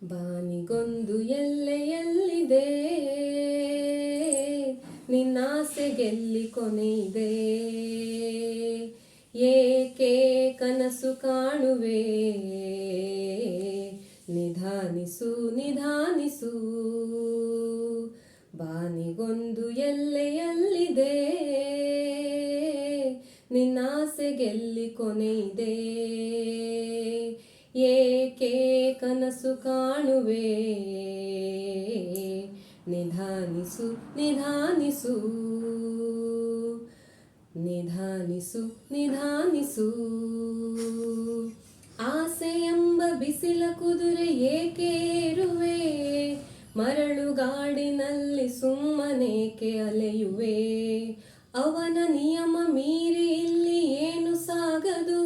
ಬಾನಿಗೊಂದು ಎಲ್ಲೆಯಲ್ಲಿದೆ, ನಿನ್ನಾಸೆಗೆಲ್ಲಿ ಕೊನೆಯಿದೆ. ಏಕೆ ಕನಸು ಕಾಣುವೆ, ನಿಧಾನಿಸು ನಿಧಾನಿಸು. ಬಾನಿಗೊಂದು ಎಲ್ಲೆಯಲ್ಲಿದೆ, ನಿನ್ನಾಸೆಗೆಲ್ಲಿ ಕೊನೆಯಿದೆ. ಏಕೆ ಕನಸು ಕಾಣುವೆ, ನಿಧಾನಿಸು ನಿಧಾನಿಸು. ನಿಧಾನಿಸು ನಿಧಾನಿಸು. ಆಸೆ ಎಂಬ ಬಿಸಿಲ ಕುದುರೆ ಏಕೆ ಏರುವೆ, ಮರಳುಗಾಡಿನಲ್ಲಿ ಸುಮ್ಮನೇಕೆ ಅಲೆಯುವೆ. ಅವನ ನಿಯಮ ಮೀರಿ ಇಲ್ಲಿ ಏನು ಸಾಗದು,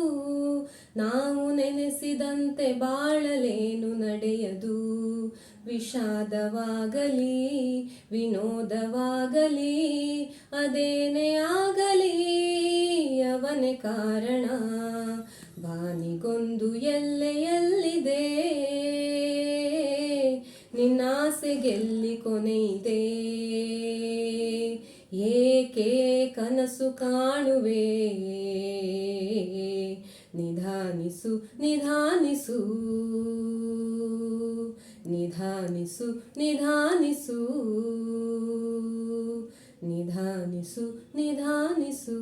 ನಾವು ನೆನೆಸಿದಂತೆ ಬಾಳಲೇನು ನಡೆಯದು. ವಿಷಾದವಾಗಲಿ ವಿನೋದವಾಗಲಿ ಅದೇನೇ ಆಗಲಿ, ಅವನೇ ಕಾರಣ. ಬಾನಿಗೊಂದು ಎಲ್ಲೆಯಲ್ಲಿದೆ, ನಿನ್ನಾಸೆಗೆಲ್ಲಿ ಕೊನೆಯಿದೆ. ಏಕೆ ಕನಸು ಕಾಣುವೆ, ನಿಧಾನಿಸು ನಿಧಾನಿಸು. ನಿಧಾನಿಸು ನಿಧಾನಿಸು. ನಿಧಾನಿಸು ನಿಧಾನಿಸು.